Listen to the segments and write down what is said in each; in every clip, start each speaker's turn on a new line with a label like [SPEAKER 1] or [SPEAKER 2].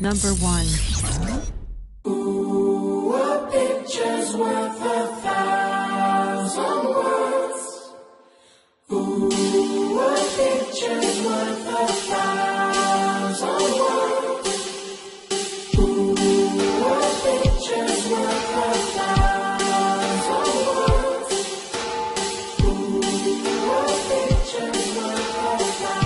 [SPEAKER 1] Number 1.
[SPEAKER 2] Ooh, a picture's worth 1,000 words. Ooh, a picture's worth 1,000 words. Ooh, a picture's worth 1,000 words. Ooh, a picture's worth 1,000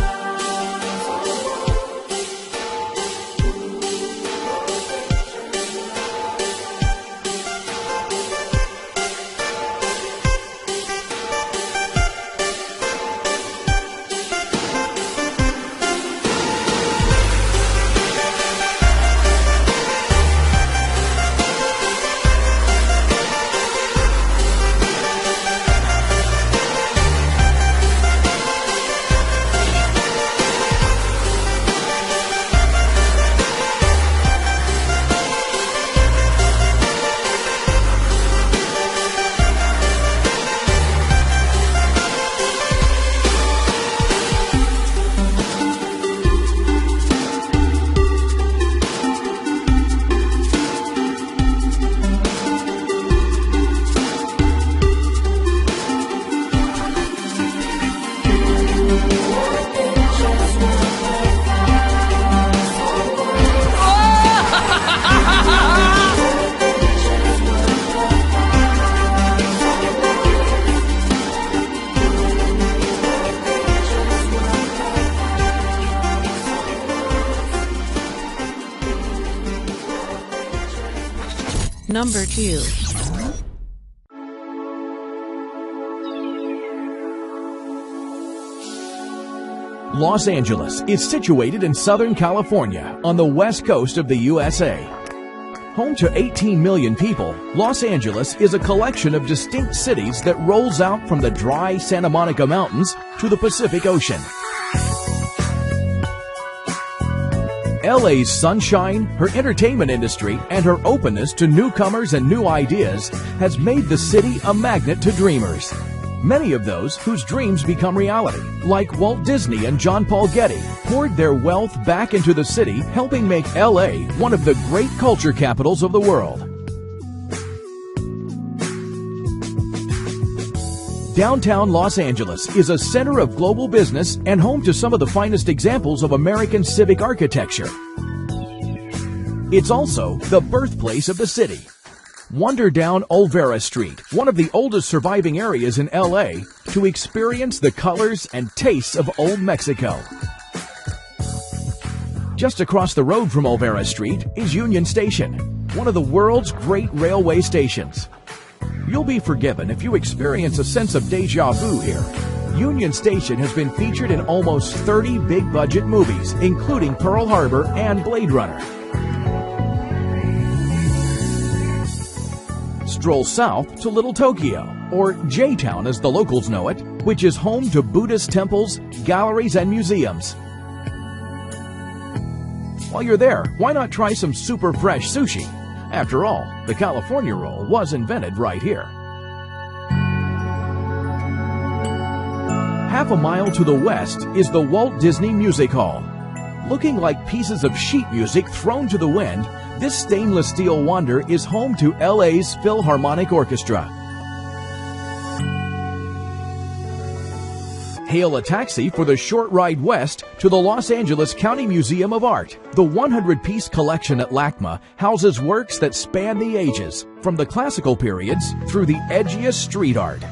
[SPEAKER 1] Number 2.
[SPEAKER 3] Los Angeles is situated in Southern California on the west coast of the USA. Home to 18 million people, Los Angeles is a collection of distinct cities that rolls out from the dry Santa Monica Mountains to the Pacific Ocean. LA's sunshine, her entertainment industry, and her openness to newcomers and new ideas has made the city a magnet to dreamers. Many of those whose dreams become reality, like Walt Disney and John Paul Getty, poured their wealth back into the city, helping make LA one of the great culture capitals of the world. Downtown Los Angeles is a center of global business and home to some of the finest examples of American civic architecture. It's also the birthplace of the city. Wander down Olvera Street, one of the oldest surviving areas in LA, to experience the colors and tastes of Old Mexico. Just across the road from Olvera Street is Union Station, one of the world's great railway stations. You'll be forgiven if you experience a sense of déjà vu here. Union Station has been featured in almost 30 big-budget movies, including Pearl Harbor and Blade Runner. Stroll south to Little Tokyo, or J-Town as the locals know it, which is home to Buddhist temples, galleries, and museums. While you're there, why not try some super fresh sushi? After all, the California roll was invented right here. Half a mile to the west is the Walt Disney Music Hall. Looking like pieces of sheet music thrown to the wind, this stainless steel wonder is home to LA's Philharmonic Orchestra. Hail a taxi for the short ride west to the Los Angeles County Museum of Art. The 100-piece collection at LACMA houses works that span the ages, from the classical periods through the edgiest street art.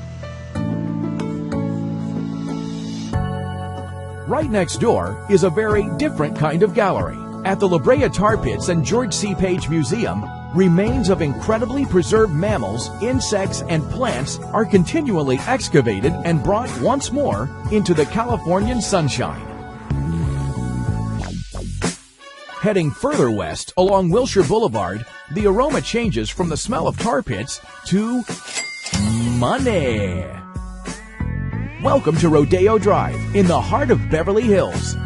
[SPEAKER 3] Right next door is a very different kind of gallery. At the La Brea Tar Pits and George C. Page Museum, remains of incredibly preserved mammals, insects, and plants are continually excavated and brought once more into the Californian sunshine. Heading further west along Wilshire Boulevard, the aroma changes from the smell of tar pits to money. Welcome to Rodeo Drive in the heart of Beverly Hills.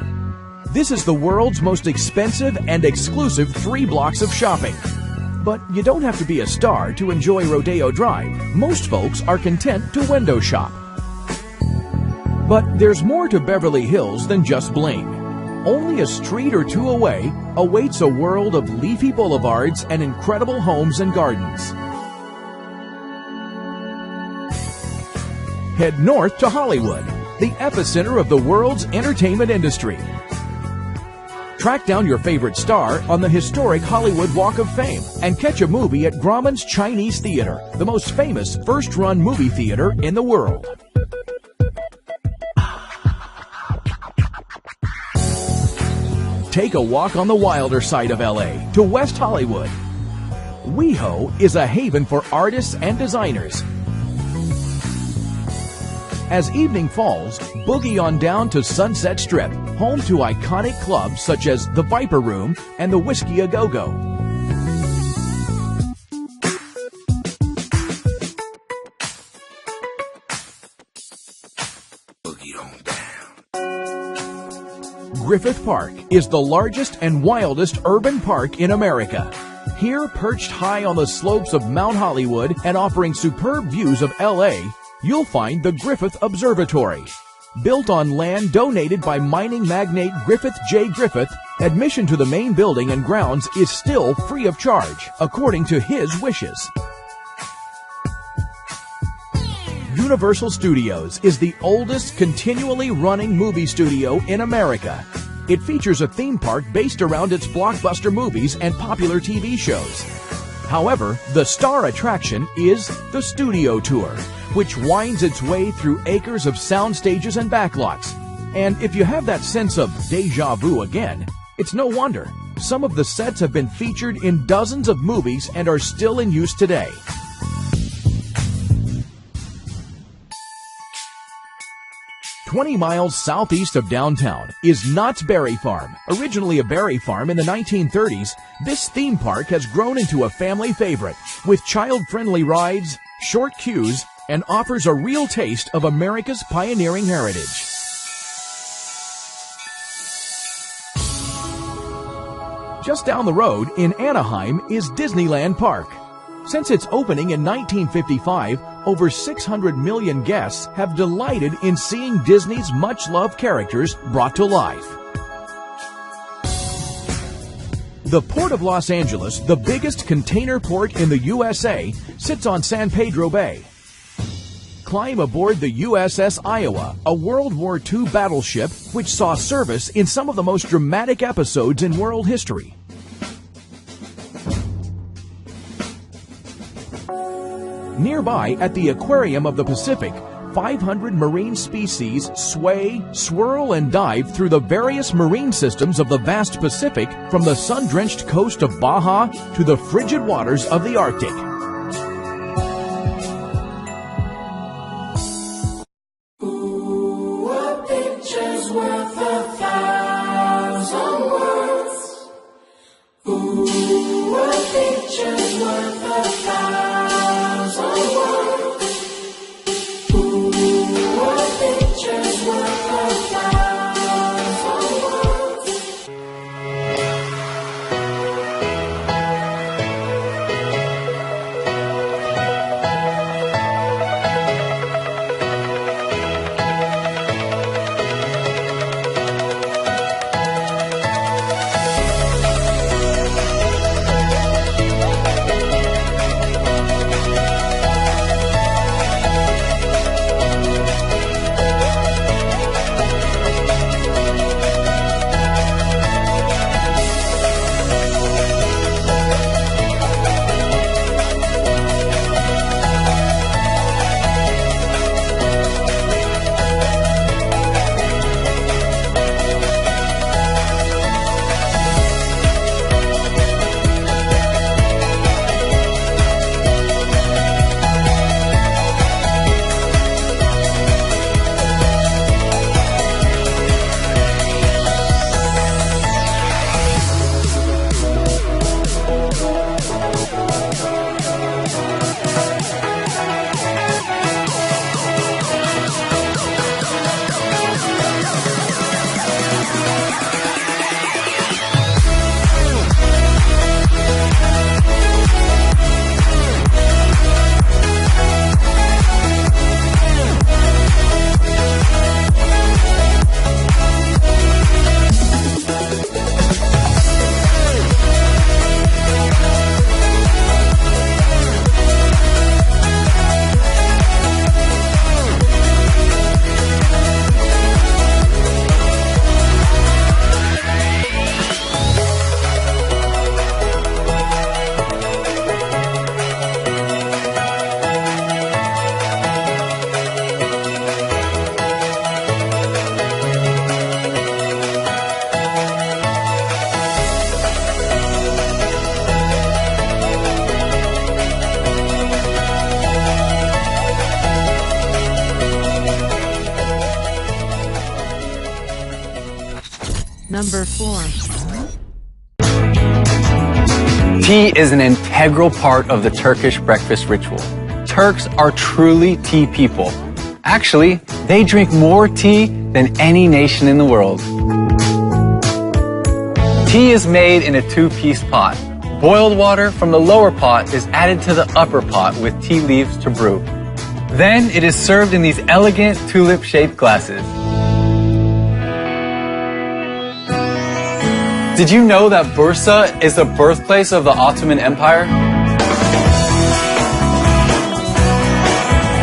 [SPEAKER 3] This is the world's most expensive and exclusive 3 blocks of shopping. But you don't have to be a star to enjoy Rodeo Drive. Most folks are content to window shop. But there's more to Beverly Hills than just bling. only a street or two away, awaits a world of leafy boulevards and incredible homes and gardens. Head north to Hollywood, the epicenter of the world's entertainment industry. Track down your favorite star on the historic Hollywood Walk of Fame and catch a movie at Grauman's Chinese Theater, the most famous first-run movie theater in the world. Take a walk on the wilder side of LA to West Hollywood. WeHo is a haven for artists and designers. As evening falls, boogie on down to Sunset Strip, home to iconic clubs such as the Viper Room and the Whiskey A Go Go. Griffith Park is the largest and wildest urban park in America. Here, perched high on the slopes of Mount Hollywood and offering superb views of LA, you'll find the Griffith Observatory. Built on land donated by mining magnate Griffith J. Griffith, admission to the main building and grounds is still free of charge, according to his wishes. Universal Studios is the oldest continually running movie studio in America. It features a theme park based around its blockbuster movies and popular TV shows. However, the star attraction is the Studio Tour, which winds its way through acres of sound stages and backlots. And if you have that sense of déjà vu again, it's no wonder. Some of the sets have been featured in dozens of movies and are still in use today. "20 miles southeast of downtown is Knott's Berry Farm. Originally a berry farm in the 1930s, this theme park has grown into a family favorite with child-friendly rides, short queues, and offers a real taste of America's pioneering heritage. Just down the road in Anaheim is Disneyland Park. Since its opening in 1955, over 600 million guests have delighted in seeing Disney's much-loved characters brought to life. The Port of Los Angeles, the biggest container port in the USA, sits on San Pedro Bay. Climb aboard the USS Iowa, a World War II battleship which saw service in some of the most dramatic episodes in world history. Nearby at the Aquarium of the Pacific, 500 marine species sway, swirl, and dive through the various marine systems of the vast Pacific, from the sun-drenched coast of Baja to the frigid waters of the Arctic.
[SPEAKER 2] Ooh, a picture's worth 1,000 words. Ooh, a picture's worth 1,000 words. Ooh, a picture's worth 1,000 words.
[SPEAKER 1] Number 4.
[SPEAKER 4] Tea is an integral part of the Turkish breakfast ritual. Turks are truly tea people. Actually, they drink more tea than any nation in the world. Tea is made in a two-piece pot. Boiled water from the lower pot is added to the upper pot with tea leaves to brew. Then it is served in these elegant tulip-shaped glasses. Did you know that Bursa is the birthplace of the Ottoman Empire?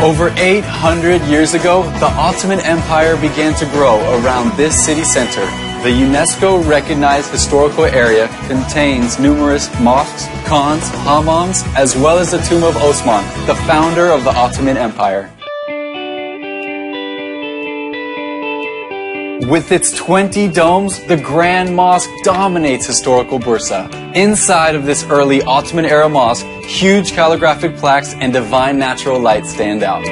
[SPEAKER 4] Over 800 years ago, the Ottoman Empire began to grow around this city center. The UNESCO-recognized historical area contains numerous mosques, khans, hammams, as well as the tomb of Osman, the founder of the Ottoman Empire. With its 20 domes, the Grand Mosque dominates historical Bursa. Inside of this early Ottoman-era mosque, huge calligraphic plaques and divine natural light stand out.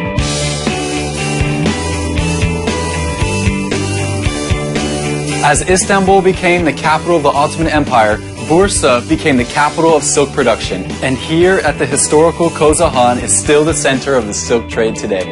[SPEAKER 4] As Istanbul became the capital of the Ottoman Empire, Bursa became the capital of silk production. And here at the historical Kozahan is still the center of the silk trade today.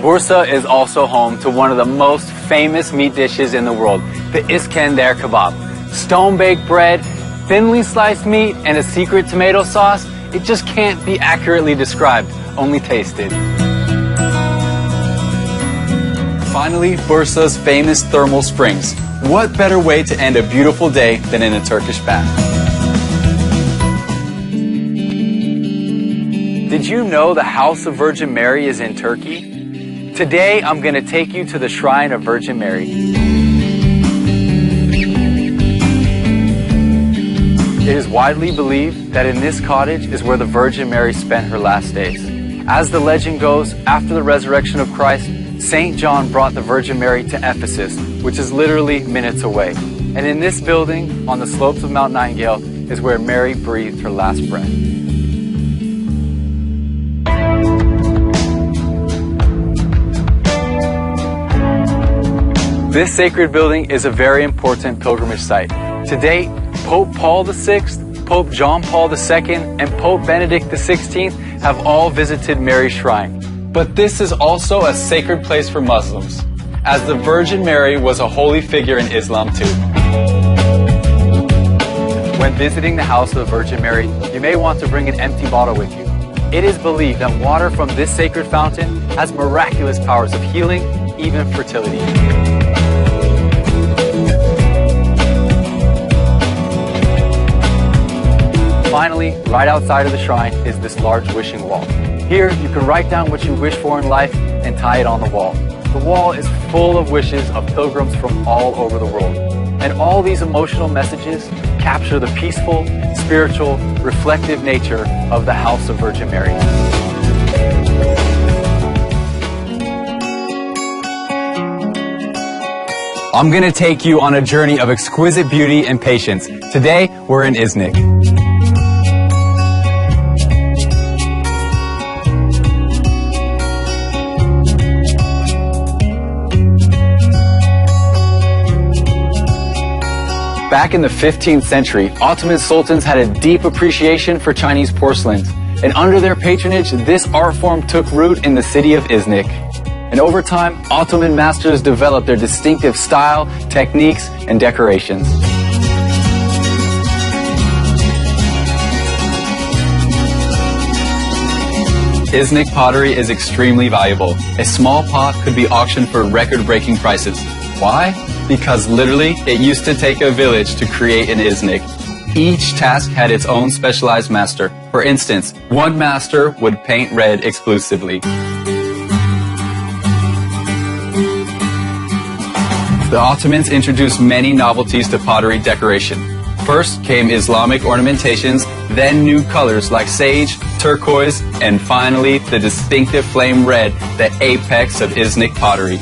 [SPEAKER 4] Bursa is also home to one of the most famous meat dishes in the world, the Iskender kebab. Stone-baked bread, thinly sliced meat, and a secret tomato sauce. It just can't be accurately described, only tasted. Finally, Bursa's famous thermal springs. What better way to end a beautiful day than in a Turkish bath? Did you know the House of Virgin Mary is in Turkey? Today, I'm going to take you to the Shrine of Virgin Mary. It is widely believed that in this cottage is where the Virgin Mary spent her last days. As the legend goes, after the resurrection of Christ, St. John brought the Virgin Mary to Ephesus, which is literally minutes away. And in this building, on the slopes of Mount Nightingale, is where Mary breathed her last breath. This sacred building is a very important pilgrimage site. To date, Pope Paul VI, Pope John Paul II, and Pope Benedict XVI have all visited Mary's shrine. But this is also a sacred place for Muslims, as the Virgin Mary was a holy figure in Islam too. When visiting the House of the Virgin Mary, you may want to bring an empty bottle with you. It is believed that water from this sacred fountain has miraculous powers of healing, even fertility. Finally, right outside of the shrine is this large wishing wall. Here, you can write down what you wish for in life and tie it on the wall. The wall is full of wishes of pilgrims from all over the world. And all these emotional messages capture the peaceful, spiritual, reflective nature of the House of Virgin Mary. I'm going to take you on a journey of exquisite beauty and patience. Today, we're in Iznik. Back in the 15th century, Ottoman sultans had a deep appreciation for Chinese porcelains. And under their patronage, this art form took root in the city of Iznik. And over time, Ottoman masters developed their distinctive style, techniques, and decorations. Iznik pottery is extremely valuable. A small pot could be auctioned for record-breaking prices. Why? Because literally, it used to take a village to create an Iznik. Each task had its own specialized master. For instance, one master would paint red exclusively. The Ottomans introduced many novelties to pottery decoration. First came Islamic ornamentations, then new colors like sage, turquoise, and finally the distinctive flame red, the apex of Iznik pottery.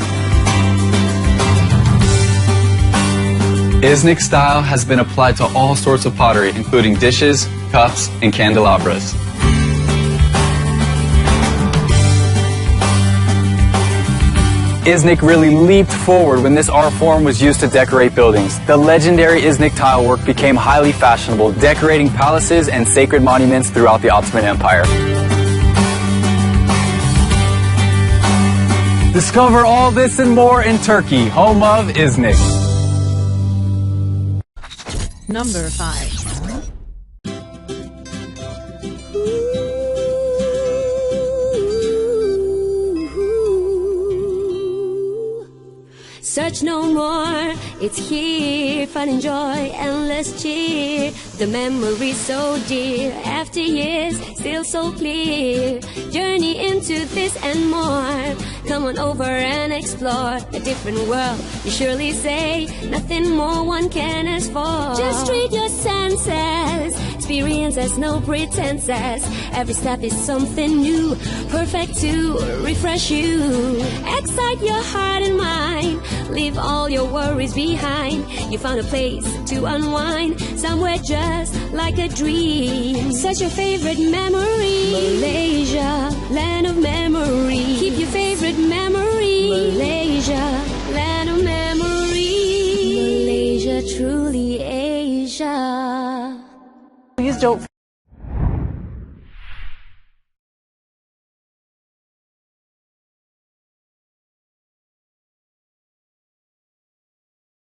[SPEAKER 4] Iznik style has been applied to all sorts of pottery, including dishes, cups, and candelabras. ISNIC really leaped forward when this art form was used to decorate buildings. The legendary ISNIC tile work became highly fashionable, decorating palaces and sacred monuments throughout the Ottoman Empire. Discover all this and more in Turkey, home of ISNIC.
[SPEAKER 1] Number 5.
[SPEAKER 5] Search no more, it's here, finding joy, endless cheer. The memory so dear, after years, still so clear. Journey into this and more. Come on over and explore a different world. You surely say, nothing more one can ask for. Just treat your senses, experience has no pretenses. Every step is something new, perfect to refresh you. Excite your heart and mind, leave all your worries behind. You found a place to unwind, somewhere just like a dream. Such your favorite memory, Malaysia, land of memory. Keep your favorite memory, Malaysia, land of memory. Malaysia, truly Asia.
[SPEAKER 1] Please don't